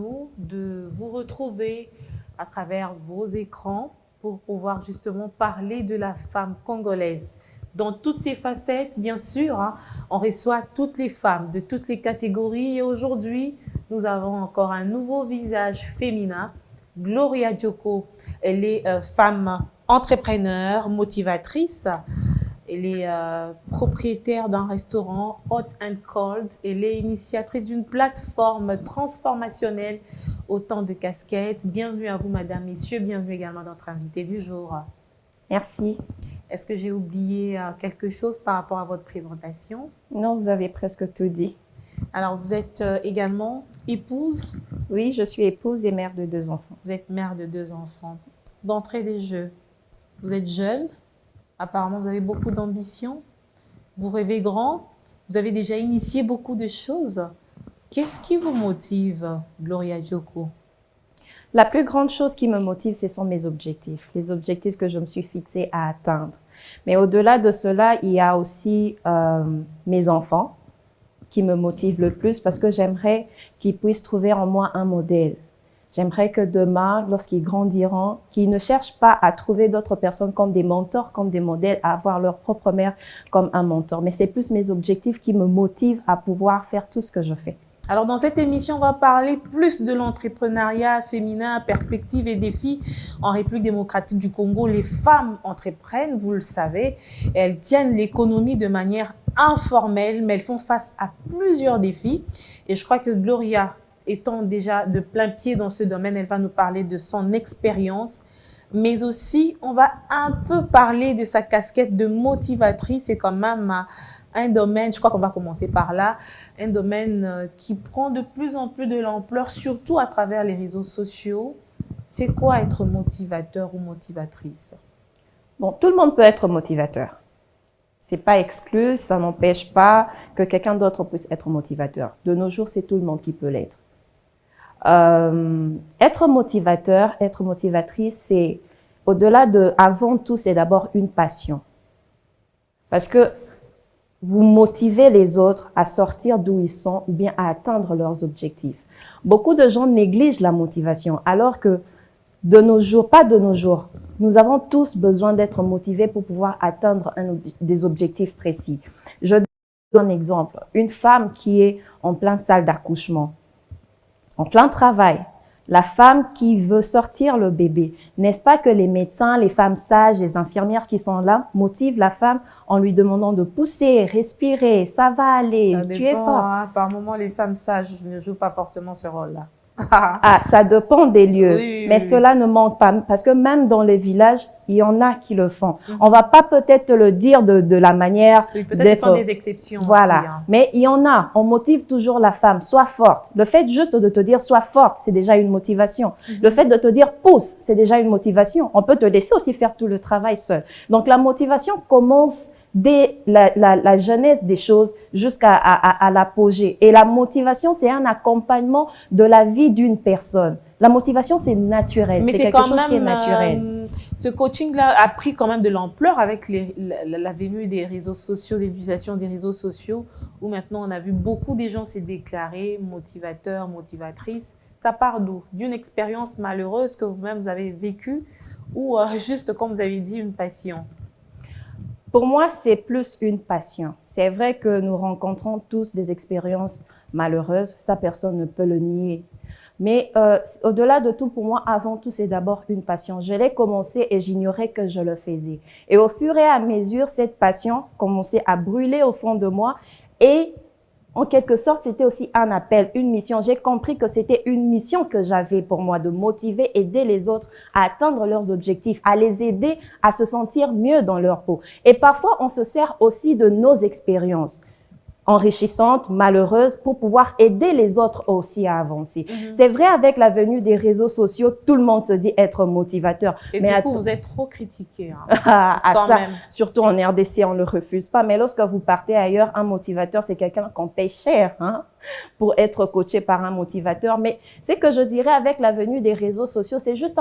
nous de vous retrouver à travers vos écrans pour pouvoir justement parler de la femme congolaise. Dans toutes ses facettes, bien sûr, hein, on reçoit toutes les femmes de toutes les catégories et aujourd'hui, nous avons encore un nouveau visage féminin, Gloria Dioko. Elle est femme entrepreneur, motivatrice. Elle est propriétaire d'un restaurant Hot and Cold. Elle est initiatrice d'une plateforme transformationnelle autant de casquettes. Bienvenue à vous, madame, messieurs. Bienvenue également à notre invité du jour. Merci. Est-ce que j'ai oublié quelque chose par rapport à votre présentation? Non, vous avez presque tout dit. Alors, vous êtes également épouse? Oui, je suis épouse et mère de 2 enfants. Vous êtes mère de 2 enfants. D'entrée des jeux, vous êtes jeune. Apparemment, vous avez beaucoup d'ambition. Vous rêvez grand. Vous avez déjà initié beaucoup de choses. Qu'est-ce qui vous motive, Gloria Dioko? La plus grande chose qui me motive, ce sont mes objectifs. Les objectifs que je me suis fixés à atteindre. Mais au-delà de cela, il y a aussi mes enfants qui me motivent le plus parce que j'aimerais qu'ils puissent trouver en moi un modèle. J'aimerais que demain, lorsqu'ils grandiront, qu'ils ne cherchent pas à trouver d'autres personnes comme des mentors, comme des modèles, à avoir leur propre mère comme un mentor. Mais c'est plus mes objectifs qui me motivent à pouvoir faire tout ce que je fais. Alors, dans cette émission, on va parler plus de l'entrepreneuriat féminin, perspectives et défis. En République démocratique du Congo, les femmes entreprennent, vous le savez. Elles tiennent l'économie de manière informelle, mais elles font face à plusieurs défis. Et je crois que Gloria, étant déjà de plein pied dans ce domaine, elle va nous parler de son expérience, mais aussi on va un peu parler de sa casquette de motivatrice. C'est quand même un domaine, je crois qu'on va commencer par là, un domaine qui prend de plus en plus de l'ampleur, surtout à travers les réseaux sociaux. C'est quoi être motivateur ou motivatrice? Bon, tout le monde peut être motivateur. C'est pas exclu, ça n'empêche pas que quelqu'un d'autre puisse être motivateur. De nos jours, c'est tout le monde qui peut l'être. Être motivateur, être motivatrice, c'est au-delà de, avant tout, c'est d'abord une passion. Parce que vous motivez les autres à sortir d'où ils sont ou bien à atteindre leurs objectifs. Beaucoup de gens négligent la motivation, alors que de nos jours, pas de nos jours, nous avons tous besoin d'être motivés pour pouvoir atteindre des objectifs précis. Je donne un exemple. Une femme qui est en pleine salle d'accouchement, en plein travail, la femme qui veut sortir le bébé, n'est-ce pas que les médecins, les femmes sages, les infirmières qui sont là motivent la femme en lui demandant de pousser, respirer, ça va aller, tu es forte. Hein, par moments, les femmes sages ne jouent pas forcément ce rôle-là. Ah, ça dépend des lieux, oui, mais oui. Cela ne manque pas, parce que même dans les villages, il y en a qui le font. On va pas peut-être te le dire de la manière oui, peut-être que ce sont des exceptions voilà, aussi, hein. Mais il y en a, on motive toujours la femme, sois forte. Le fait juste de te dire sois forte, c'est déjà une motivation. Le fait de te dire pousse, c'est déjà une motivation. On peut te laisser aussi faire tout le travail seul. Donc la motivation commence dès la jeunesse des choses jusqu'à l'apogée. Et la motivation, c'est un accompagnement de la vie d'une personne. La motivation, c'est naturel. Mais c'est quelque chose qui est naturel. Ce coaching-là a pris quand même de l'ampleur avec la venue des réseaux sociaux, l'utilisation des réseaux sociaux, où maintenant on a vu beaucoup de gens se déclarer motivateurs, motivatrices. Ça part d'où? D'une expérience malheureuse que vous-même vous avez vécue ou juste, comme vous avez dit, une passion? Pour moi, c'est plus une passion. C'est vrai que nous rencontrons tous des expériences malheureuses. Ça, personne ne peut le nier. Mais au-delà de tout, pour moi, avant tout, c'est d'abord une passion. Je l'ai commencé et j'ignorais que je le faisais. Et au fur et à mesure, cette passion commençait à brûler au fond de moi. Et en quelque sorte, c'était aussi un appel, une mission. J'ai compris que c'était une mission que j'avais pour moi, de motiver, aider les autres à atteindre leurs objectifs, à les aider à se sentir mieux dans leur peau. Et parfois, on se sert aussi de nos expériences enrichissantes, malheureuses, pour pouvoir aider les autres aussi à avancer. C'est vrai, avec la venue des réseaux sociaux, tout le monde se dit être motivateur. Et mais du coup, vous êtes trop critiqué. Hein, à ça, surtout en RDC, on ne le refuse pas. Mais lorsque vous partez ailleurs, un motivateur, c'est quelqu'un qu'on paye cher pour être coaché par un motivateur. Mais ce que je dirais avec la venue des réseaux sociaux, c'est juste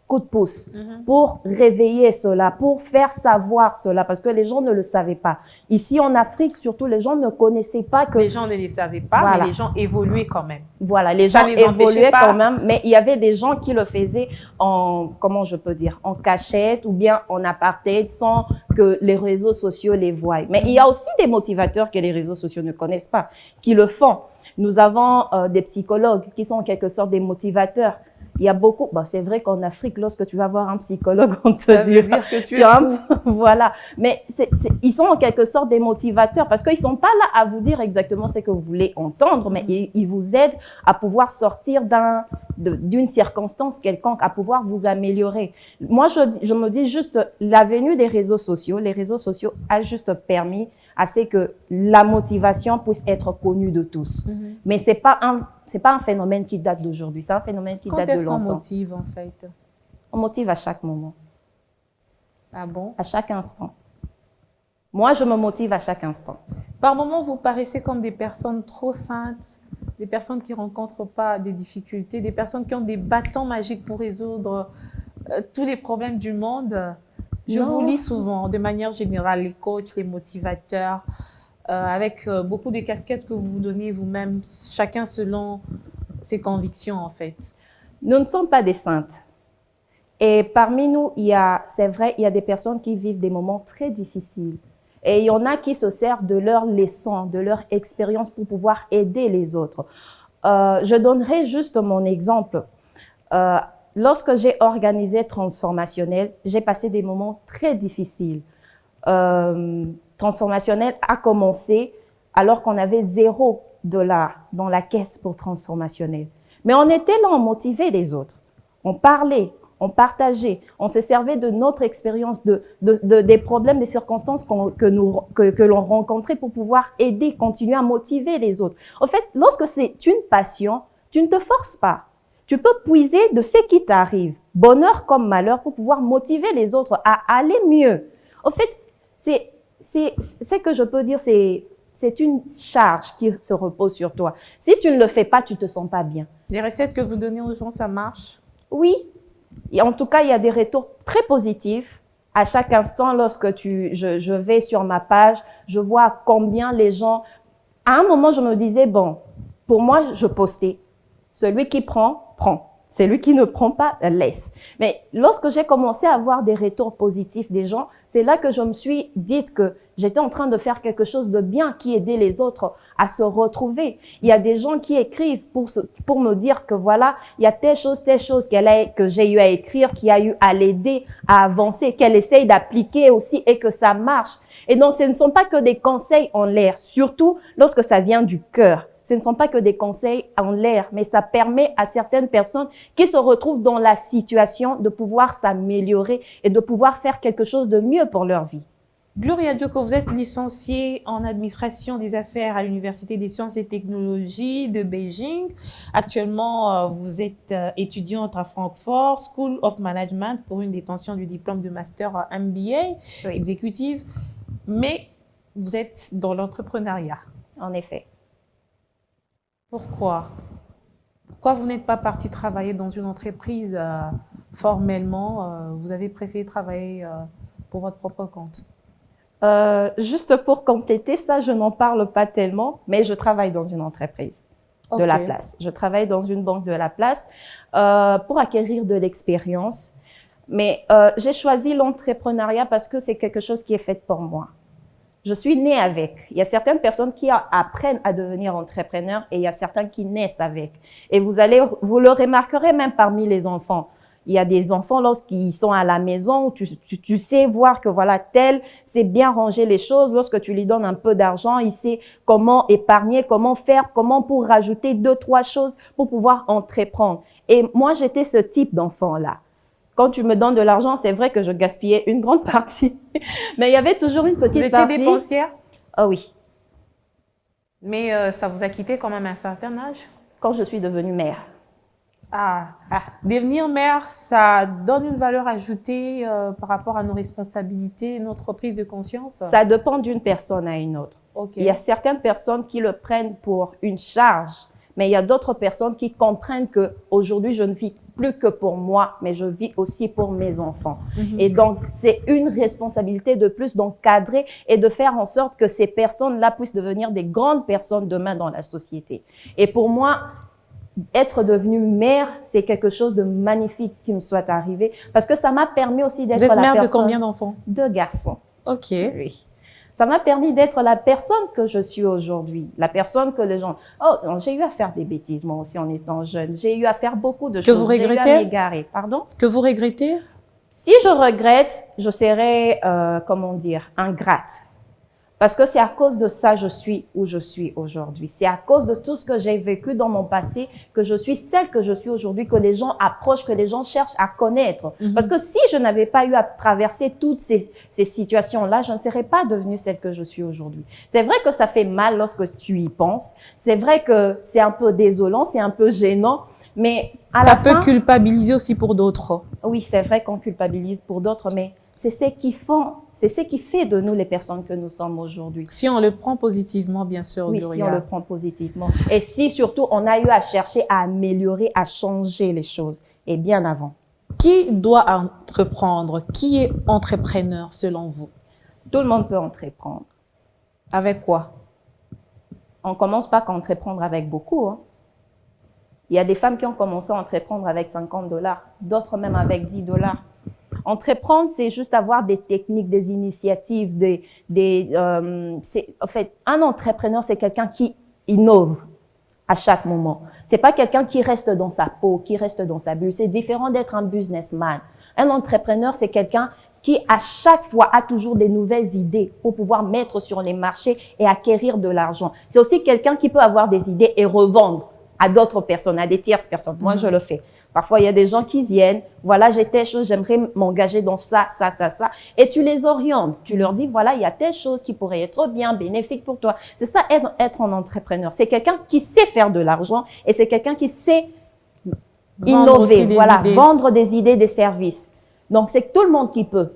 coup de pouce pour réveiller cela, pour faire savoir cela, parce que les gens ne le savaient pas. Ici, en Afrique, surtout, les gens ne connaissaient pas que... Les gens ne les savaient pas, Voilà. mais les gens évoluaient quand même. Voilà, les Ça gens les empêchait évoluaient pas. quand même, mais il y avait des gens qui le faisaient en, comment je peux dire, en cachette ou bien en apartheid sans que les réseaux sociaux les voient. Mais il y a aussi des motivateurs que les réseaux sociaux ne connaissent pas, qui le font. Nous avons des psychologues qui sont en quelque sorte des motivateurs. Il y a beaucoup, bon, c'est vrai qu'en Afrique, lorsque tu vas voir un psychologue, on te Ça veut dira, dire que tu es fou. voilà. Mais ils sont en quelque sorte des motivateurs parce qu'ils sont pas là à vous dire exactement ce que vous voulez entendre, mais ils vous aident à pouvoir sortir d'une circonstance quelconque, à pouvoir vous améliorer. Moi, je me dis juste, la venue des réseaux sociaux, les réseaux sociaux a juste permis à ce que la motivation puisse être connue de tous. Mais c'est pas un phénomène qui date d'aujourd'hui, c'est un phénomène qui date de longtemps. Quand est-ce qu'on motive en fait? On motive à chaque moment. Ah bon? À chaque instant. Moi, je me motive à chaque instant. Par moments, vous paraissez comme des personnes trop saintes, des personnes qui ne rencontrent pas des difficultés, des personnes qui ont des bâtons magiques pour résoudre tous les problèmes du monde. Je vous lis souvent, de manière générale, les coachs, les motivateurs, avec beaucoup de casquettes que vous vous donnez vous-même, chacun selon ses convictions en fait. Nous ne sommes pas des saintes. Et parmi nous, c'est vrai, il y a des personnes qui vivent des moments très difficiles. Et il y en a qui se servent de leurs leçons, de leur expérience pour pouvoir aider les autres. Je donnerai juste mon exemple. Lorsque j'ai organisé Transformationnel, j'ai passé des moments très difficiles. Transformationnel a commencé alors qu'on avait $0 dans la caisse pour Transformationnel. Mais on était là, on motivait les autres. On parlait, on partageait, on se servait de notre expérience, des problèmes, des circonstances que l'on rencontrait pour pouvoir aider, continuer à motiver les autres. En fait, lorsque c'est une passion, tu ne te forces pas. Tu peux puiser de ce qui t'arrive, bonheur comme malheur, pour pouvoir motiver les autres à aller mieux. En fait, c'est que je peux dire, c'est une charge qui se repose sur toi. Si tu ne le fais pas, tu te sens pas bien. Les recettes que vous donnez aux gens, ça marche? Oui. Et en tout cas, il y a des retours très positifs. À chaque instant, lorsque je vais sur ma page, je vois combien les gens... À un moment, je me disais, bon, pour moi, je postais. Celui qui prend, prend. Celui qui ne prend pas, laisse. Mais lorsque j'ai commencé à avoir des retours positifs des gens, c'est là que je me suis dit que j'étais en train de faire quelque chose de bien qui aidait les autres à se retrouver. Il y a des gens qui écrivent pour me dire que voilà, il y a telle chose que j'ai eu à écrire, qui a eu à l'aider à avancer, qu'elle essaye d'appliquer aussi et que ça marche. Et donc, ce ne sont pas que des conseils en l'air, surtout lorsque ça vient du cœur. Ce ne sont pas que des conseils en l'air, mais ça permet à certaines personnes qui se retrouvent dans la situation de pouvoir s'améliorer et de pouvoir faire quelque chose de mieux pour leur vie. Gloria Dioko, vous êtes licenciée en administration des affaires à l'Université des sciences et technologies de Beijing. Actuellement, vous êtes étudiante à Francfort, School of Management, pour une détention du diplôme de master MBA exécutive. Mais vous êtes dans l'entrepreneuriat. En effet. Pourquoi? Pourquoi vous n'êtes pas partie travailler dans une entreprise formellement? Vous avez préféré travailler pour votre propre compte? Juste pour compléter ça, je n'en parle pas tellement, mais je travaille dans une entreprise de la place. Je travaille dans une banque de la place pour acquérir de l'expérience. Mais j'ai choisi l'entrepreneuriat parce que c'est quelque chose qui est fait pour moi. Je suis née avec. Il y a certaines personnes qui apprennent à devenir entrepreneurs et il y a certains qui naissent avec. Et vous le remarquerez même parmi les enfants. Il y a des enfants, lorsqu'ils sont à la maison, tu sais voir que voilà, tel sait bien ranger les choses. Lorsque tu lui donnes un peu d'argent, il sait comment épargner, comment faire, comment pour rajouter 2-3 choses pour pouvoir entreprendre. Et moi, j'étais ce type d'enfant-là. Quand tu me donnes de l'argent, c'est vrai que je gaspillais une grande partie. Mais il y avait toujours une petite partie. Vous étiez dépensière? Ah oui. Mais ça vous a quitté quand même à un certain âge? Quand je suis devenue mère. Devenir mère, ça donne une valeur ajoutée par rapport à nos responsabilités, notre prise de conscience? Ça dépend d'une personne à une autre. Il y a certaines personnes qui le prennent pour une charge, Mais il y a d'autres personnes qui comprennent que aujourd'hui je ne vis plus que pour moi, mais je vis aussi pour mes enfants. Et donc, c'est une responsabilité de plus d'encadrer et de faire en sorte que ces personnes-là puissent devenir des grandes personnes demain dans la société. Et pour moi, être devenue mère, c'est quelque chose de magnifique qui me soit arrivé parce que ça m'a permis aussi d'être la personne... Vous êtes mère de combien d'enfants? 2 garçons. Ok. Oui. Ça m'a permis d'être la personne que je suis aujourd'hui, la personne que les gens... Oh, j'ai eu à faire des bêtises, moi aussi, en étant jeune. J'ai eu à faire beaucoup de choses. Que vous regrettez? J'ai eu à m'égarer. Pardon? Que vous regrettez? Si je regrette, je serais, comment dire, ingrate. Parce que c'est à cause de ça que je suis où je suis aujourd'hui. C'est à cause de tout ce que j'ai vécu dans mon passé que je suis celle que je suis aujourd'hui, que les gens approchent, que les gens cherchent à connaître. Parce que si je n'avais pas eu à traverser toutes ces situations-là, je ne serais pas devenue celle que je suis aujourd'hui. C'est vrai que ça fait mal lorsque tu y penses. C'est vrai que c'est un peu désolant, c'est un peu gênant. Mais à la fin, ça peut culpabiliser aussi pour d'autres. Oui, c'est vrai qu'on culpabilise pour d'autres, mais c'est ce qui fait de nous les personnes que nous sommes aujourd'hui. Si on le prend positivement, bien sûr, oui, Gloria. Si on le prend positivement. Et si surtout on a eu à chercher à améliorer, à changer les choses, et bien avant. Qui doit entreprendre? Qui est entrepreneur selon vous? Tout le monde peut entreprendre. Avec quoi? On commence pas qu'à entreprendre avec beaucoup. Hein. Il y a des femmes qui ont commencé à entreprendre avec $50, d'autres même avec $10. Entreprendre, c'est juste avoir des techniques, des initiatives, en fait, un entrepreneur, c'est quelqu'un qui innove à chaque moment. C'est pas quelqu'un qui reste dans sa peau, qui reste dans sa bulle. C'est différent d'être un businessman. Un entrepreneur, c'est quelqu'un qui, à chaque fois, a toujours des nouvelles idées pour pouvoir mettre sur les marchés et acquérir de l'argent. C'est aussi quelqu'un qui peut avoir des idées et revendre à d'autres personnes, à des tierces personnes. Moi, je le fais. Parfois, il y a des gens qui viennent, voilà, j'ai telle chose, j'aimerais m'engager dans ça. Et tu les orientes. Tu leur dis, voilà, il y a telle chose qui pourrait être bien, bénéfique pour toi. C'est ça, être un entrepreneur. C'est quelqu'un qui sait faire de l'argent et c'est quelqu'un qui sait innover, voilà, vendre des idées, des services. Donc, c'est tout le monde qui peut.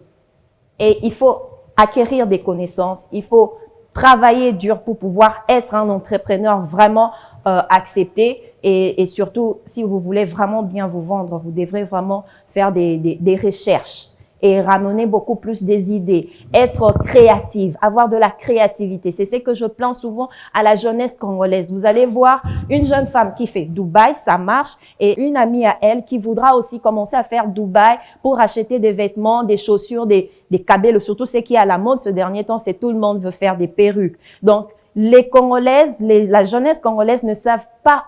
Et il faut acquérir des connaissances, il faut travailler dur pour pouvoir être un entrepreneur vraiment accepté. Et surtout, si vous voulez vraiment bien vous vendre, vous devrez vraiment faire des recherches et ramener beaucoup plus des idées, être créative, avoir de la créativité. C'est ce que je plains souvent à la jeunesse congolaise. Vous allez voir une jeune femme qui fait Dubaï, ça marche, et une amie à elle qui voudra aussi commencer à faire Dubaï pour acheter des vêtements, des chaussures, des cabelles, surtout ce qui est à la mode ce dernier temps, c'est tout le monde veut faire des perruques. Donc, les Congolaises, la jeunesse congolaise ne savent pas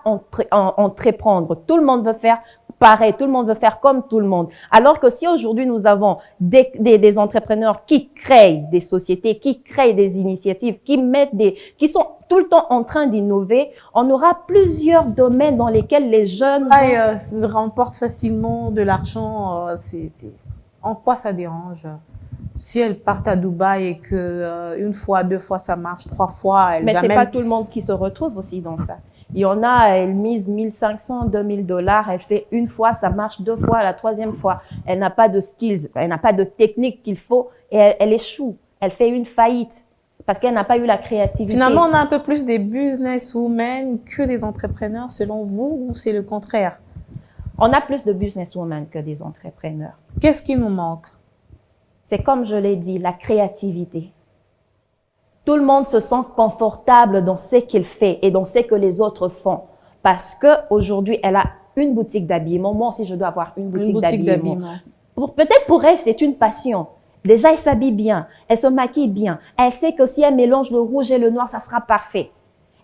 entreprendre. Tout le monde veut faire pareil, tout le monde veut faire comme tout le monde. Alors que si aujourd'hui nous avons des entrepreneurs qui créent des sociétés, qui créent des initiatives, qui sont tout le temps en train d'innover, on aura plusieurs domaines dans lesquels les jeunes remportent facilement de l'argent. En quoi ça dérange? Si elles partent à Dubaï et que une fois, 2 fois ça marche, 3 fois, elles Mais amènent... c'est pas tout le monde qui se retrouve aussi dans ça. Il y en a, elle mise $1 500, $2 000, elle fait une fois, ça marche 2 fois, la 3e fois, elle n'a pas de skills, elle n'a pas de technique qu'il faut et elle échoue. Elle fait une faillite parce qu'elle n'a pas eu la créativité. Finalement, on a un peu plus des businesswomen que des entrepreneurs, selon vous, ou c'est le contraire? On a plus de businesswomen que des entrepreneurs. Qu'est-ce qui nous manque? C'est comme je l'ai dit, la créativité. Tout le monde se sent confortable dans ce qu'il fait et dans ce que les autres font. Parce que aujourd'hui, elle a une boutique d'habillement. Moi aussi, je dois avoir une boutique d'habillement. Peut-être pour elle, c'est une passion. Déjà, elle s'habille bien. Elle se maquille bien. Elle sait que si elle mélange le rouge et le noir, ça sera parfait.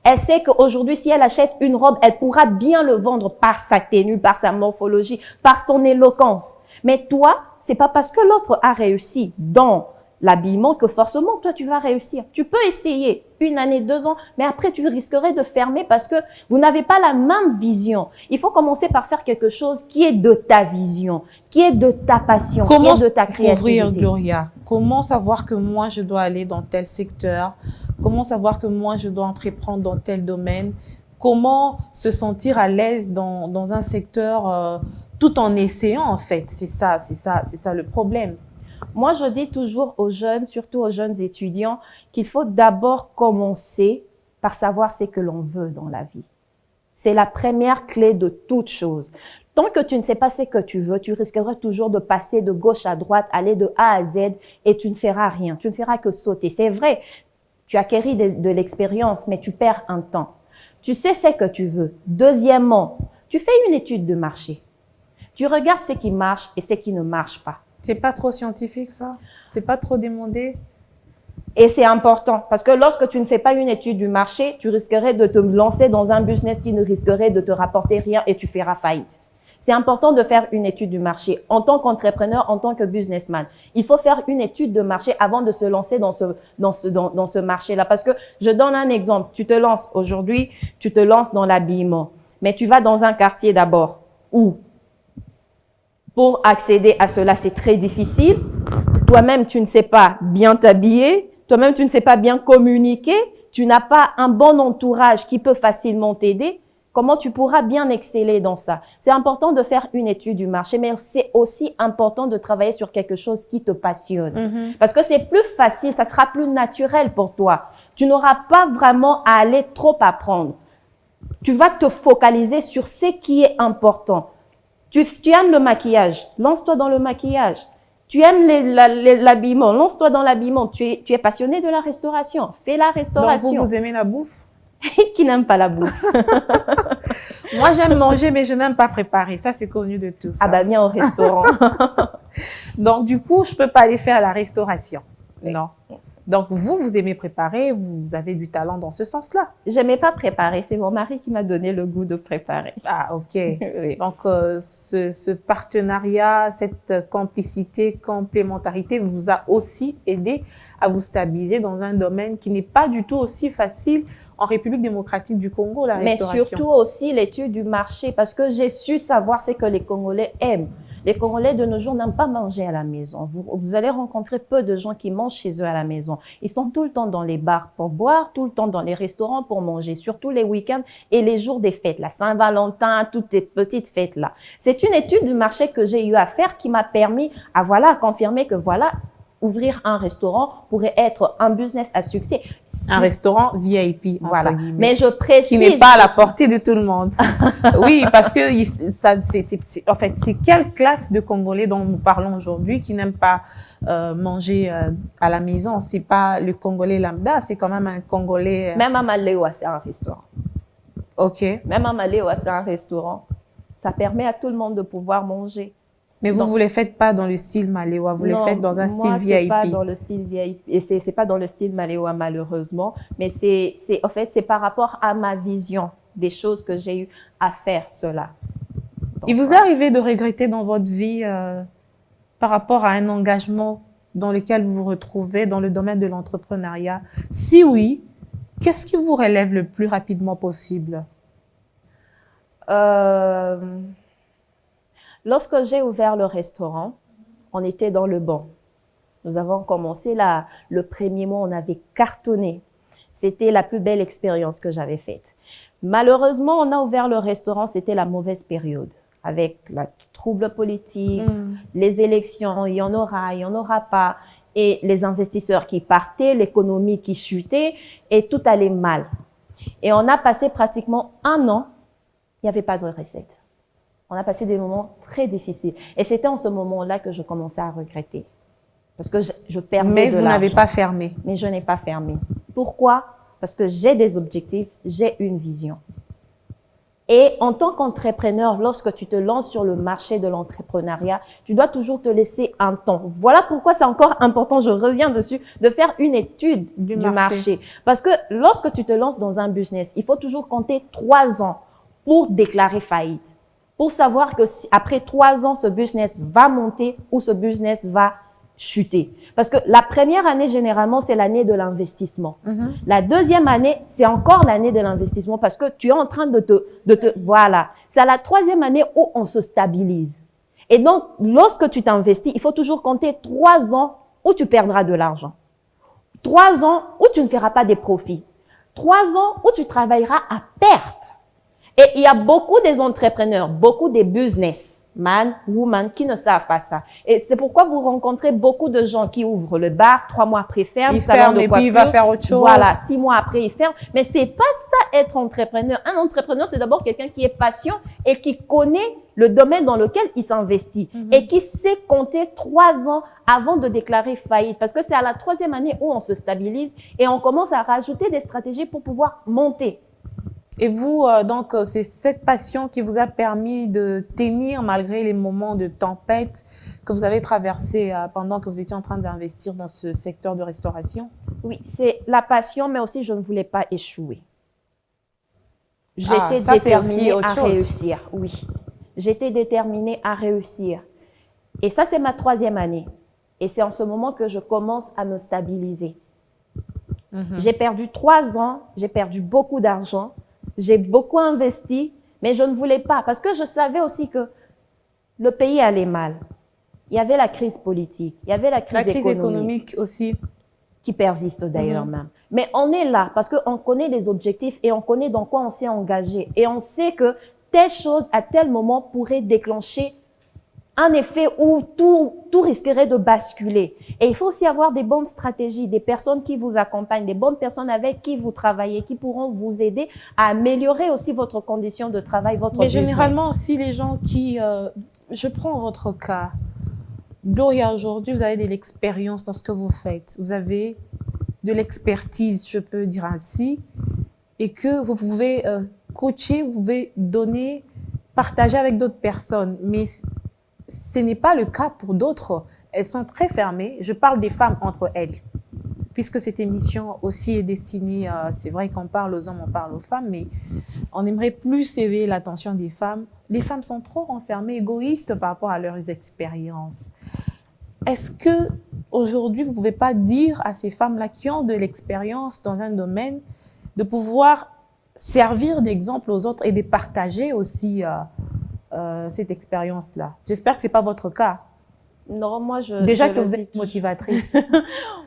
Elle sait qu'aujourd'hui, si elle achète une robe, elle pourra bien le vendre par sa tenue, par sa morphologie, par son éloquence. Mais toi, c'est pas parce que l'autre a réussi dans l'habillement que forcément toi tu vas réussir. Tu peux essayer 1 année, 2 ans, mais après tu risquerais de fermer parce que vous n'avez pas la même vision. Il faut commencer par faire quelque chose qui est de ta vision, qui est de ta passion, qui est de ta créativité. Comment Gloria? Comment savoir que moi je dois aller dans tel secteur? Comment savoir que moi je dois entreprendre dans tel domaine? Comment se sentir à l'aise dans un secteur tout en essayant en fait? C'est ça le problème. Moi, je dis toujours aux jeunes, surtout aux jeunes étudiants, qu'il faut d'abord commencer par savoir ce que l'on veut dans la vie. C'est la première clé de toute chose. Tant que tu ne sais pas ce que tu veux, tu risqueras toujours de passer de gauche à droite, aller de A à Z et tu ne feras rien. Tu ne feras que sauter. C'est vrai, tu acquéris de l'expérience, mais tu perds un temps. Tu sais ce que tu veux. Deuxièmement, tu fais une étude de marché. Tu regardes ce qui marche et ce qui ne marche pas. C'est pas trop scientifique, ça? C'est pas trop demandé? Et c'est important parce que lorsque tu ne fais pas une étude du marché, tu risquerais de te lancer dans un business qui ne risquerait de te rapporter rien et tu feras faillite. C'est important de faire une étude du marché en tant qu'entrepreneur, en tant que businessman. Il faut faire une étude de marché avant de se lancer dans ce marché-là. Parce que je donne un exemple. Tu te lances aujourd'hui, tu te lances dans l'habillement. Mais tu vas dans un quartier d'abord où, pour accéder à cela, c'est très difficile. Toi-même, tu ne sais pas bien t'habiller. Toi-même, tu ne sais pas bien communiquer. Tu n'as pas un bon entourage qui peut facilement t'aider. Comment tu pourras bien exceller dans ça? C'est important de faire une étude du marché, mais c'est aussi important de travailler sur quelque chose qui te passionne. Parce que c'est plus facile, ça sera plus naturel pour toi. Tu n'auras pas vraiment à aller trop apprendre. Tu vas te focaliser sur ce qui est important. Tu aimes le maquillage, lance-toi dans le maquillage. Tu aimes l'habillement, lance-toi dans l'habillement. Tu es passionné de la restauration, fais la restauration. Donc vous aimez la bouffe? Qui n'aime pas la bouffe? Moi, j'aime manger, mais je n'aime pas préparer. Ça, c'est connu de tous. Ah bah, viens au restaurant. Donc, du coup, je peux pas aller faire la restauration. Oui. Non. Donc, vous aimez préparer, vous avez du talent dans ce sens-là. J'aimais pas préparer. C'est mon mari qui m'a donné le goût de préparer. Ah, ok. Oui. Donc, ce partenariat, cette complicité, complémentarité vous a aussi aidé à vous stabiliser dans un domaine qui n'est pas du tout aussi facile en République démocratique du Congo, la restauration. Mais surtout aussi l'étude du marché, parce que j'ai su savoir ce que les Congolais aiment. Les Congolais de nos jours n'aiment pas manger à la maison. Vous allez rencontrer peu de gens qui mangent chez eux à la maison. Ils sont tout le temps dans les bars pour boire, tout le temps dans les restaurants pour manger, surtout les week-ends et les jours des fêtes, la Saint-Valentin, toutes ces petites fêtes-là. C'est une étude du marché que j'ai eu à faire qui m'a permis à confirmer que ouvrir un restaurant pourrait être un business à succès. Un restaurant VIP, voilà. Guillemets, mais je précise qui n'est pas à la portée de tout le monde. Oui, parce que en fait, c'est quelle classe de Congolais dont nous parlons aujourd'hui qui n'aiment pas manger à la maison? C'est pas le Congolais lambda, c'est quand même un Congolais. Même à Maléoua, c'est un restaurant. Ok. Même à Maléoua, c'est un restaurant. Ça permet à tout le monde de pouvoir manger. Mais vous ne les faites pas dans le style Maléoua, vous les faites dans un style VIP. Non, c'est pas dans le style VIP. Et c'est pas dans le style Maléoua, malheureusement. Mais en fait, c'est par rapport à ma vision des choses que j'ai eu à faire cela. Donc, il vous est arrivé de regretter dans votre vie par rapport à un engagement dans lequel vous vous retrouvez dans le domaine de l'entrepreneuriat? Si oui, qu'est-ce qui vous relève le plus rapidement possible? Lorsque j'ai ouvert le restaurant, on était dans le banc. Nous avons commencé le premier mois, on avait cartonné. C'était la plus belle expérience que j'avais faite. Malheureusement, on a ouvert le restaurant, c'était la mauvaise période. Avec le trouble politique, les élections, il y en aura pas. Et les investisseurs qui partaient, l'économie qui chutait, et tout allait mal. Et on a passé pratiquement 1 an, il n'y avait pas de recette. On a passé des moments très difficiles. Et c'était en ce moment-là que je commençais à regretter. Parce que je perdais de l'argent. Mais vous n'avez pas fermé. Mais je n'ai pas fermé. Pourquoi? Parce que j'ai des objectifs, j'ai une vision. Et en tant qu'entrepreneur, lorsque tu te lances sur le marché de l'entrepreneuriat, tu dois toujours te laisser un temps. Voilà pourquoi c'est encore important, je reviens dessus, de faire une étude du marché. Parce que lorsque tu te lances dans un business, il faut toujours compter 3 ans pour déclarer faillite. Pour savoir que après 3 ans, ce business va monter ou ce business va chuter. Parce que la première année, généralement, c'est l'année de l'investissement. La deuxième année, c'est encore l'année de l'investissement parce que tu es en train voilà. C'est à la 3e année où on se stabilise. Et donc, lorsque tu t'investis, il faut toujours compter 3 ans où tu perdras de l'argent. 3 ans où tu ne feras pas des profits. 3 ans où tu travailleras à perte. Et il y a beaucoup des entrepreneurs, beaucoup des businessmen, women qui ne savent pas ça. Et c'est pourquoi vous rencontrez beaucoup de gens qui ouvrent le bar, 3 mois après ferment, Il ferme et puis il va faire autre chose. Voilà, 6 mois après il ferme. Mais c'est pas ça être entrepreneur. Un entrepreneur, c'est d'abord quelqu'un qui est patient et qui connaît le domaine dans lequel il s'investit et qui sait compter 3 ans avant de déclarer faillite. Parce que c'est à la 3e année où on se stabilise et on commence à rajouter des stratégies pour pouvoir monter. Et vous, donc, c'est cette passion qui vous a permis de tenir malgré les moments de tempête que vous avez traversés pendant que vous étiez en train d'investir dans ce secteur de restauration? Oui, c'est la passion, mais aussi je ne voulais pas échouer. J'étais déterminée à réussir, oui. J'étais déterminée à réussir. Et ça, c'est ma 3e année. Et c'est en ce moment que je commence à me stabiliser. J'ai perdu 3 ans, j'ai perdu beaucoup d'argent. J'ai beaucoup investi, mais je ne voulais pas parce que je savais aussi que le pays allait mal. Il y avait la crise politique, il y avait la crise économique aussi. Qui persiste d'ailleurs même. Mais on est là parce qu'on connaît les objectifs et on connaît dans quoi on s'est engagé. Et on sait que telle chose à tel moment pourrait déclencher un effet où tout risquerait de basculer. Et il faut aussi avoir des bonnes stratégies, des personnes qui vous accompagnent, des bonnes personnes avec qui vous travaillez, qui pourront vous aider à améliorer aussi votre condition de travail, votre business. Mais généralement aussi les gens qui... je prends votre cas. Gloria, aujourd'hui, vous avez de l'expérience dans ce que vous faites. Vous avez de l'expertise, je peux dire ainsi, et que vous pouvez coacher, vous pouvez donner, partager avec d'autres personnes. Mais ce n'est pas le cas pour d'autres. Elles sont très fermées. Je parle des femmes entre elles. Puisque cette émission aussi est destinée, c'est vrai qu'on parle aux hommes, on parle aux femmes, mais on aimerait plus éveiller l'attention des femmes. Les femmes sont trop renfermées, égoïstes par rapport à leurs expériences. Est-ce que aujourd'hui vous ne pouvez pas dire à ces femmes-là qui ont de l'expérience dans un domaine de pouvoir servir d'exemple aux autres et de partager aussi cette expérience-là? J'espère que ce n'est pas votre cas. Non, moi, Déjà que vous êtes motivatrice.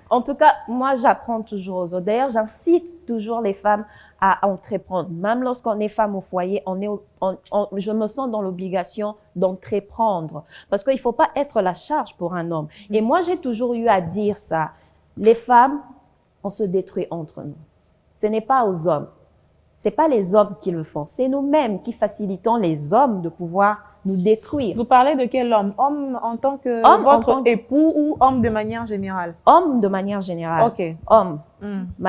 En tout cas, moi, j'apprends toujours aux autres. D'ailleurs, j'incite toujours les femmes à entreprendre. Même lorsqu'on est femme au foyer, je me sens dans l'obligation d'entreprendre. Parce qu'il ne faut pas être la charge pour un homme. Et moi, j'ai toujours eu à dire ça. Les femmes, on se détruit entre nous. Ce n'est pas aux hommes. Ce n'est pas les hommes qui le font. C'est nous-mêmes qui facilitons les hommes de pouvoir nous détruire. Vous parlez de quel homme? Homme en tant que votre époux ou homme de manière générale? Homme de manière générale. Ok. Homme.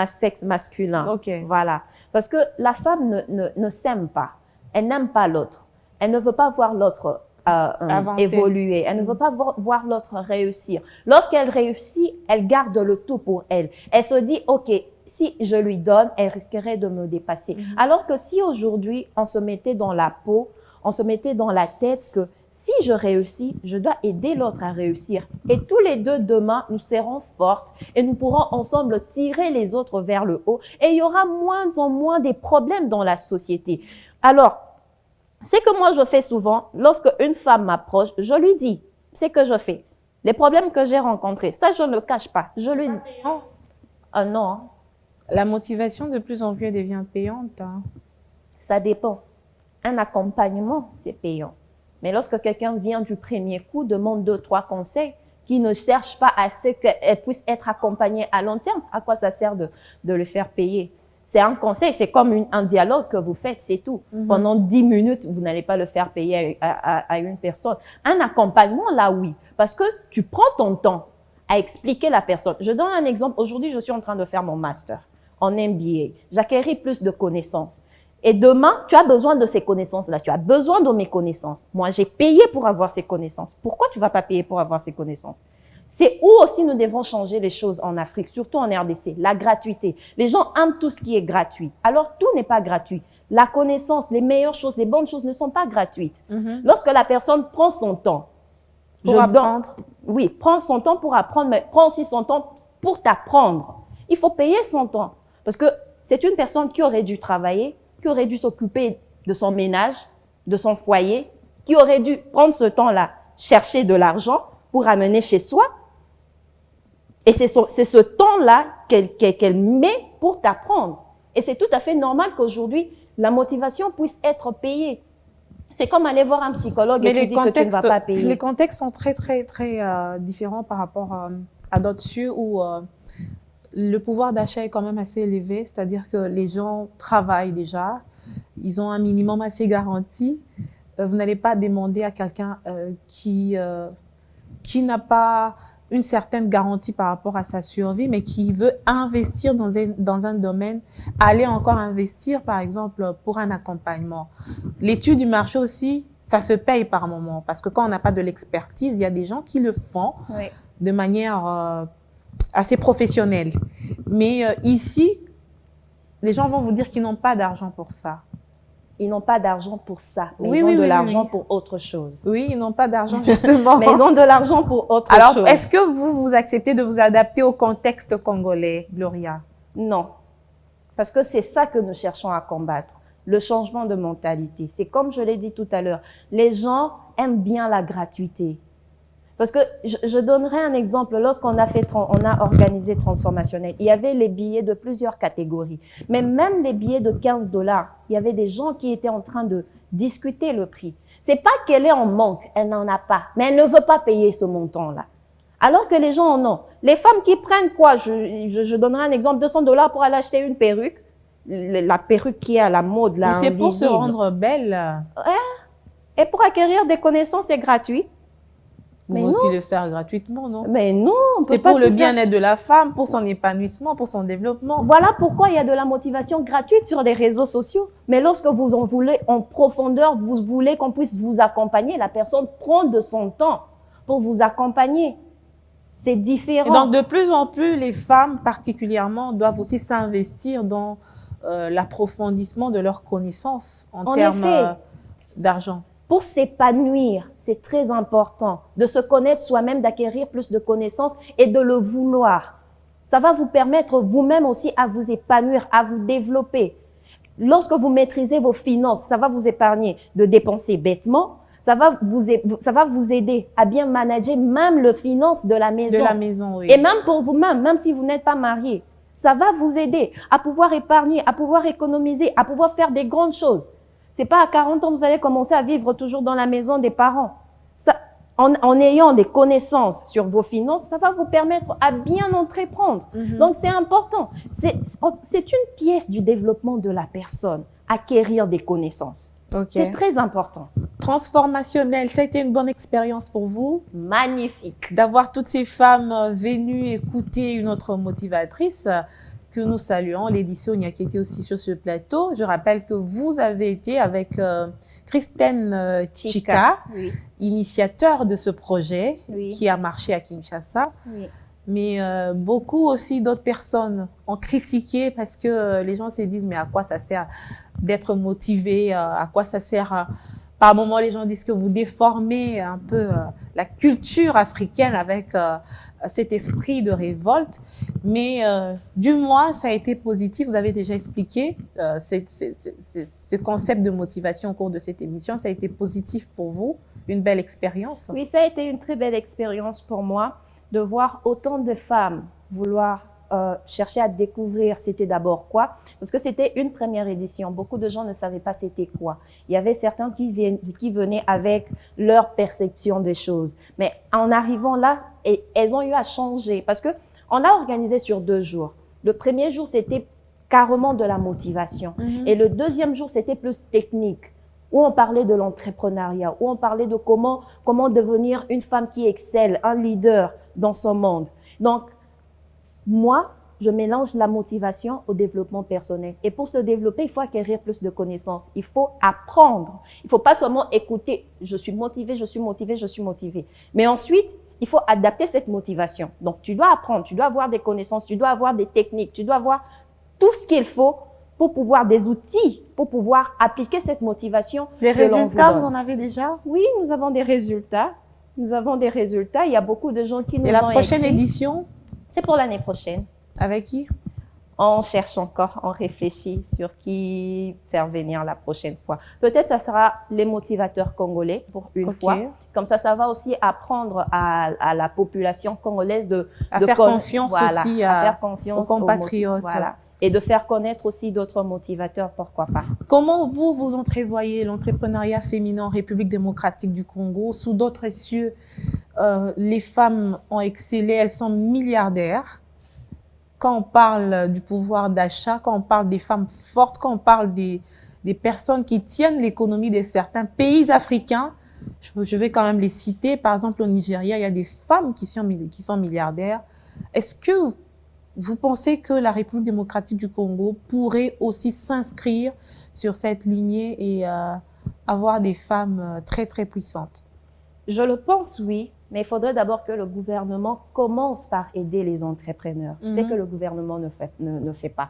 Sexe masculin. Ok. Voilà. Parce que la femme ne s'aime pas. Elle n'aime pas l'autre. Elle ne veut pas voir l'autre évoluer. Elle ne veut pas voir l'autre réussir. Lorsqu'elle réussit, elle garde le tout pour elle. Elle se dit, OK, si je lui donne, elle risquerait de me dépasser. Alors que si aujourd'hui, on se mettait dans la peau, on se mettait dans la tête que si je réussis, je dois aider l'autre à réussir. Et tous les deux, demain, nous serons fortes et nous pourrons ensemble tirer les autres vers le haut. Et il y aura moins en moins des problèmes dans la société. Alors, c'est que moi, je fais souvent, lorsque une femme m'approche, je lui dis, c'est que je fais. Les problèmes que j'ai rencontrés, ça, je ne le cache pas. Je lui dis, non. La motivation, de plus en plus, elle devient payante. Hein. Ça dépend. Un accompagnement, c'est payant. Mais lorsque quelqu'un vient du premier coup, demande 2, 3 conseils, qui ne cherche pas à ce qu'elle puisse être accompagnée à long terme, à quoi ça sert de le faire payer? C'est un conseil, c'est comme un dialogue que vous faites, c'est tout. Pendant 10 minutes, vous n'allez pas le faire payer à une personne. Un accompagnement, là, oui. Parce que tu prends ton temps à expliquer la personne. Je donne un exemple. Aujourd'hui, je suis en train de faire mon master en MBA. J'acquéris plus de connaissances. Et demain, tu as besoin de ces connaissances-là. Tu as besoin de mes connaissances. Moi, j'ai payé pour avoir ces connaissances. Pourquoi tu ne vas pas payer pour avoir ces connaissances? C'est où aussi nous devons changer les choses en Afrique, surtout en RDC, la gratuité. Les gens aiment tout ce qui est gratuit. Alors, tout n'est pas gratuit. La connaissance, les meilleures choses, les bonnes choses ne sont pas gratuites. Lorsque la personne prend son temps pour apprendre. Oui, prend son temps pour apprendre, mais prend aussi son temps pour t'apprendre. Il faut payer son temps. Parce que c'est une personne qui aurait dû travailler, qui aurait dû s'occuper de son ménage, de son foyer, qui aurait dû prendre ce temps-là, chercher de l'argent pour ramener chez soi. Et c'est ce temps-là qu'elle met pour t'apprendre. Et c'est tout à fait normal qu'aujourd'hui, la motivation puisse être payée. C'est comme aller voir un psychologue et tu dis que tu ne vas pas payer. Les contextes sont très différents par rapport à d'autres cieux où le pouvoir d'achat est quand même assez élevé, c'est-à-dire que les gens travaillent déjà, ils ont un minimum assez garanti. Vous n'allez pas demander à quelqu'un qui n'a pas une certaine garantie par rapport à sa survie, mais qui veut investir dans un domaine, aller encore investir, par exemple, pour un accompagnement. L'étude du marché aussi, ça se paye par moment, parce que quand on n'a pas de l'expertise, il y a des gens qui le font de manière assez professionnelle. Mais ici, les gens vont vous dire qu'ils n'ont pas d'argent pour ça. Ils n'ont pas d'argent pour ça, mais ils ont de l'argent pour autre chose. Oui, ils n'ont pas d'argent justement. Mais ils ont de l'argent pour autre chose. Alors, est-ce que vous acceptez de vous adapter au contexte congolais, Gloria? Non, parce que c'est ça que nous cherchons à combattre, le changement de mentalité. C'est comme je l'ai dit tout à l'heure, les gens aiment bien la gratuité. Parce que je donnerai un exemple. Lorsqu'on a organisé Transformationnel, il y avait les billets de plusieurs catégories. Mais même les billets de 15 $, il y avait des gens qui étaient en train de discuter le prix. C'est pas qu'elle est en manque, elle n'en a pas, mais elle ne veut pas payer ce montant-là. Alors que les gens en ont. Les femmes qui prennent quoi? Je donnerai un exemple, 200 $ pour aller acheter une perruque. La perruque qui est à la mode, là. C'est pour se rendre belle. Et pour acquérir des connaissances, c'est gratuit. Vous pouvez aussi le faire gratuitement, non? Mais non, c'est pour le bien-être de la femme, pour son épanouissement, pour son développement. Voilà pourquoi il y a de la motivation gratuite sur les réseaux sociaux. Mais lorsque vous en voulez en profondeur, vous voulez qu'on puisse vous accompagner, la personne prend de son temps pour vous accompagner. C'est différent. Et donc, de plus en plus, les femmes particulièrement doivent aussi s'investir dans l'approfondissement de leurs connaissances en termes d'argent. Pour s'épanouir, c'est très important de se connaître soi-même, d'acquérir plus de connaissances et de le vouloir. Ça va vous permettre vous-même aussi à vous épanouir, à vous développer. Lorsque vous maîtrisez vos finances, ça va vous épargner de dépenser bêtement. Ça va vous aider à bien manager même les finances de la maison. De la maison, oui. Et même pour vous-même, même si vous n'êtes pas marié, ça va vous aider à pouvoir épargner, à pouvoir économiser, à pouvoir faire des grandes choses. C'est pas à 40 ans vous allez commencer à vivre toujours dans la maison des parents. Ça, en ayant des connaissances sur vos finances, ça va vous permettre à bien entreprendre. Donc, c'est important. C'est une pièce du développement de la personne, acquérir des connaissances. C'est très important. Transformationnel, ça a été une bonne expérience pour vous? Magnifique. D'avoir toutes ces femmes venues écouter une autre motivatrice que nous saluons, l'édition qui était aussi sur ce plateau. Je rappelle que vous avez été avec Christine Chika, initiateur de ce projet qui a marché à Kinshasa. Mais beaucoup aussi d'autres personnes ont critiqué parce que les gens se disent mais à quoi ça sert d'être motivé, à quoi ça sert par moments les gens disent que vous déformez un peu la culture africaine avec cet esprit de révolte, mais du moins ça a été positif. Vous avez déjà expliqué ce concept de motivation au cours de cette émission, ça a été positif pour vous, une belle expérience. Oui, ça a été une très belle expérience pour moi de voir autant de femmes vouloir chercher à découvrir c'était d'abord quoi, parce que c'était une première édition. Beaucoup de gens ne savaient pas c'était quoi. Il y avait certains qui venaient avec leur perception des choses. Mais en arrivant là, elles ont eu à changer parce que on a organisé sur 2 jours. Le premier jour, c'était carrément de la motivation. Et le deuxième jour, c'était plus technique, où on parlait de l'entrepreneuriat, où on parlait de comment devenir une femme qui excelle, un leader dans son monde. Donc, moi, je mélange la motivation au développement personnel. Et pour se développer, il faut acquérir plus de connaissances. Il faut apprendre. Il ne faut pas seulement écouter. Je suis motivée, je suis motivée, je suis motivée. Mais ensuite, il faut adapter cette motivation. Donc, tu dois apprendre, tu dois avoir des connaissances, tu dois avoir des techniques, tu dois avoir tout ce qu'il faut pour pouvoir, des outils, pour pouvoir appliquer cette motivation. Les résultats, vous en avez déjà? Oui, nous avons des résultats. Nous avons des résultats. Il y a beaucoup de gens qui nous ont écrit. Et la prochaine édition? C'est pour l'année prochaine. Avec qui? On cherche encore, on réfléchit sur qui faire venir la prochaine fois. Peut-être ça sera les motivateurs congolais pour une fois. Comme ça va aussi apprendre à la population congolaise de faire confiance aussi à faire confiance aux compatriotes. Voilà. et de faire connaître aussi d'autres motivateurs, pourquoi pas. Comment vous entrevoyez l'entrepreneuriat féminin en République démocratique du Congo? Sous d'autres cieux, les femmes ont excellé, elles sont milliardaires. Quand on parle du pouvoir d'achat, quand on parle des femmes fortes, quand on parle des personnes qui tiennent l'économie de certains pays africains, je vais quand même les citer. Par exemple, au Nigeria, il y a des femmes qui sont milliardaires. Est-ce que vous pensez que la République démocratique du Congo pourrait aussi s'inscrire sur cette lignée et avoir des femmes très, très puissantes? Je le pense, oui, mais il faudrait d'abord que le gouvernement commence par aider les entrepreneurs. C'est que le gouvernement ne fait pas.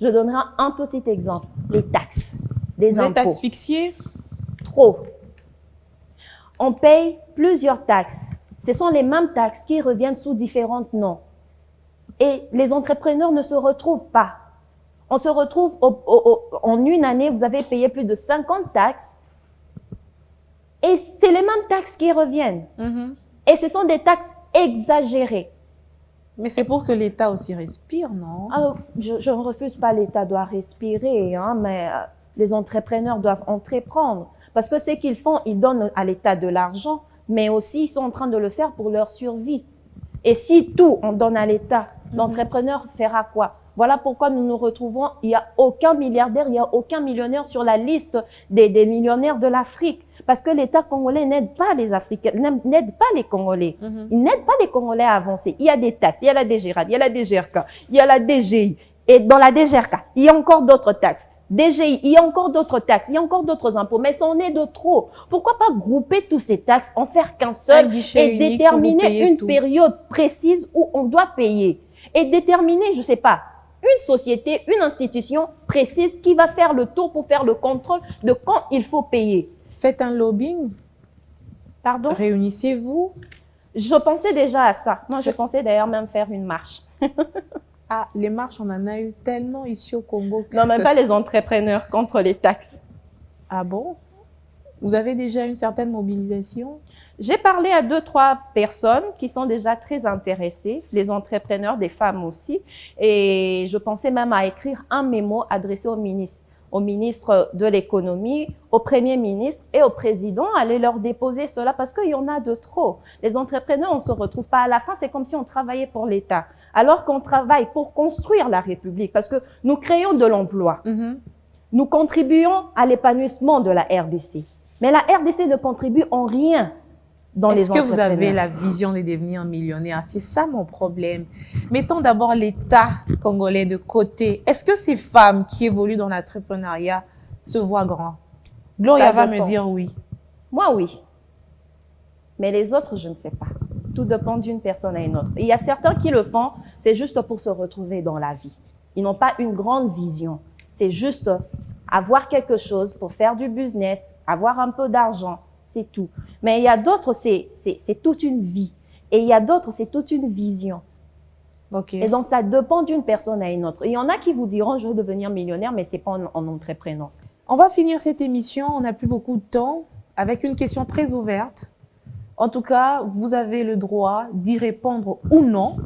Je donnerai un petit exemple, les taxes, les impôts. Vous êtes asphyxié? Trop. On paye plusieurs taxes. Ce sont les mêmes taxes qui reviennent sous différents noms. Et les entrepreneurs ne se retrouvent pas. On se retrouve en une année, vous avez payé plus de 50 taxes. Et c'est les mêmes taxes qui reviennent. Et ce sont des taxes exagérées. Mais c'est pour que l'État aussi respire, non? Je ne refuse pas, l'État doit respirer, hein, mais les entrepreneurs doivent entreprendre. Parce que ce qu'ils font, ils donnent à l'État de l'argent, mais aussi ils sont en train de le faire pour leur survie. Et si tout on donne à l'État, l'entrepreneur fera quoi? Voilà pourquoi nous nous retrouvons, il n'y a aucun milliardaire, il n'y a aucun millionnaire sur la liste des millionnaires de l'Afrique. Parce que l'État congolais n'aide pas les Africains, n'aide pas les Congolais. Il n'aide pas les Congolais à avancer. Il y a des taxes, il y a la DGRAD, il y a la DGRK, il y a la DGI. Et dans la DGRK, il y a encore d'autres taxes. DGI, il y a encore d'autres taxes, il y a encore d'autres impôts, mais c'en est de trop. Pourquoi pas grouper tous ces taxes, en faire qu'un seul et déterminer une période précise où on doit payer? Et déterminer, je sais pas, une société, une institution précise qui va faire le tour pour faire le contrôle de quand il faut payer. Faites un lobbying. Pardon? Réunissez-vous. Je pensais déjà à ça. Moi, je pensais d'ailleurs même faire une marche. Ah, les marches, on en a eu tellement ici au Congo. Non, même pas les entrepreneurs contre les taxes. Ah bon? Vous avez déjà une certaine mobilisation? J'ai parlé à 2-3 personnes qui sont déjà très intéressées, les entrepreneurs, des femmes aussi. Et je pensais même à écrire un mémo adressé au ministre de l'économie, au premier ministre et au président, aller leur déposer cela parce qu'il y en a de trop. Les entrepreneurs, on ne se retrouve pas à la fin, c'est comme si on travaillait pour l'État. Alors qu'on travaille pour construire la République, parce que nous créons de l'emploi. Nous contribuons à l'épanouissement de la RDC. Mais la RDC ne contribue en rien dans les entrepreneurs. Est-ce que vous avez la vision de devenir millionnaire? C'est ça mon problème. Mettons d'abord l'État congolais de côté. Est-ce que ces femmes qui évoluent dans l'entrepreneuriat se voient grands? Gloria va me dire oui. Moi, oui. Mais les autres, je ne sais pas. Tout dépend d'une personne à une autre. Il y a certains qui le font, c'est juste pour se retrouver dans la vie. Ils n'ont pas une grande vision. C'est juste avoir quelque chose pour faire du business, avoir un peu d'argent, c'est tout. Mais il y a d'autres, c'est toute une vie. Et il y a d'autres, c'est toute une vision. Okay. Et donc, ça dépend d'une personne à une autre. Il y en a qui vous diront, je veux devenir millionnaire, mais c'est pas en entreprenant. On va finir cette émission, on n'a plus beaucoup de temps, avec une question très ouverte. En tout cas, vous avez le droit d'y répondre ou non,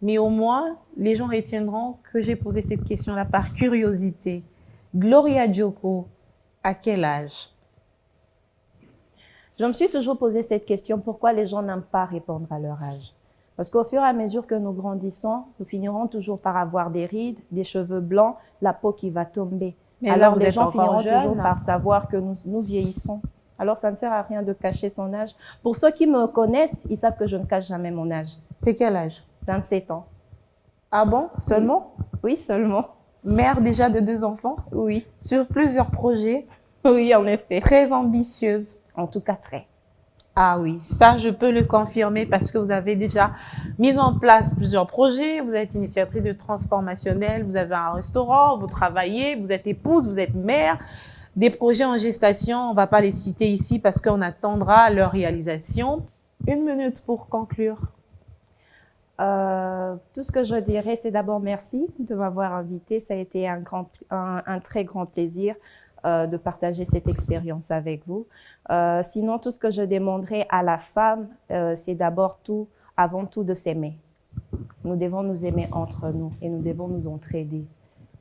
mais au moins, les gens retiendront que j'ai posé cette question-là par curiosité. Gloria Djoko, à quel âge? Je me suis toujours posé cette question, pourquoi les gens n'aiment pas répondre à leur âge? Parce qu'au fur et à mesure que nous grandissons, nous finirons toujours par avoir des rides, des cheveux blancs, la peau qui va tomber. Mais alors là, les gens finiront jeune, toujours par savoir que nous vieillissons. Alors ça ne sert à rien de cacher son âge. Pour ceux qui me connaissent, ils savent que je ne cache jamais mon âge. C'est quel âge? 27 ans. Ah bon? Seulement? Oui, seulement. Mère déjà de 2 enfants? Oui. Sur plusieurs projets? Oui, en effet. Très ambitieuse. En tout cas, très. Ah oui, ça je peux le confirmer parce que vous avez déjà mis en place plusieurs projets, vous êtes initiatrice de transformationnel, vous avez un restaurant, vous travaillez, vous êtes épouse, vous êtes mère, des projets en gestation, on ne va pas les citer ici parce qu'on attendra leur réalisation. 1 minute pour conclure. Tout ce que je dirais, c'est d'abord merci de m'avoir invité. Ça a été un très grand plaisir de partager cette expérience avec vous. Sinon, tout ce que je demanderais à la femme, c'est d'abord avant tout de s'aimer. Nous devons nous aimer entre nous et nous devons nous entraider.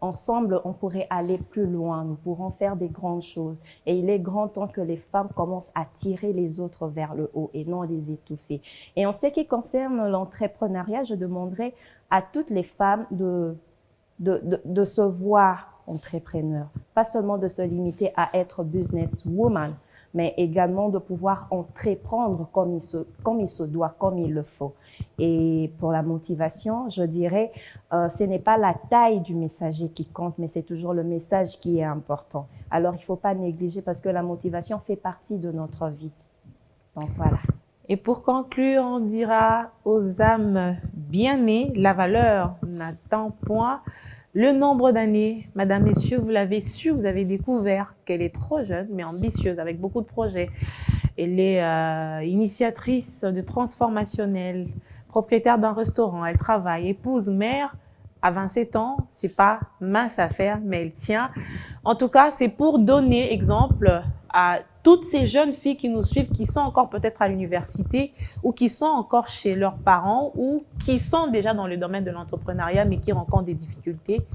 ensemble, on pourrait aller plus loin, nous pourrons faire des grandes choses. Et il est grand temps que les femmes commencent à tirer les autres vers le haut et non les étouffer. Et en ce qui concerne l'entrepreneuriat, je demanderais à toutes les femmes de se voir entrepreneur, pas seulement de se limiter à être businesswoman, mais également de pouvoir entreprendre comme il se doit, comme il le faut. Et pour la motivation, je dirais, ce n'est pas la taille du messager qui compte, mais c'est toujours le message qui est important. Alors, il ne faut pas négliger parce que la motivation fait partie de notre vie. Donc, voilà. Et pour conclure, on dira aux âmes bien nées, la valeur n'attend point le nombre d'années. Madame, Messieurs, vous l'avez su, vous avez découvert qu'elle est trop jeune, mais ambitieuse, avec beaucoup de projets. Elle est initiatrice de transformationnel, propriétaire d'un restaurant, elle travaille, épouse, mère. À 27 ans, c'est pas mince affaire, mais elle tient. En tout cas, c'est pour donner exemple à toutes ces jeunes filles qui nous suivent, qui sont encore peut-être à l'université ou qui sont encore chez leurs parents ou qui sont déjà dans le domaine de l'entrepreneuriat, mais qui rencontrent des difficultés.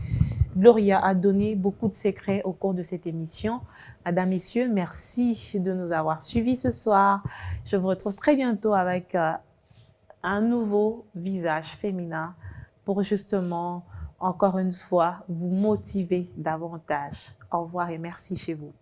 Gloria a donné beaucoup de secrets au cours de cette émission. Mesdames, Messieurs, merci de nous avoir suivis ce soir. Je vous retrouve très bientôt avec un nouveau visage féminin pour justement, encore une fois, vous motiver davantage. Au revoir et merci chez vous.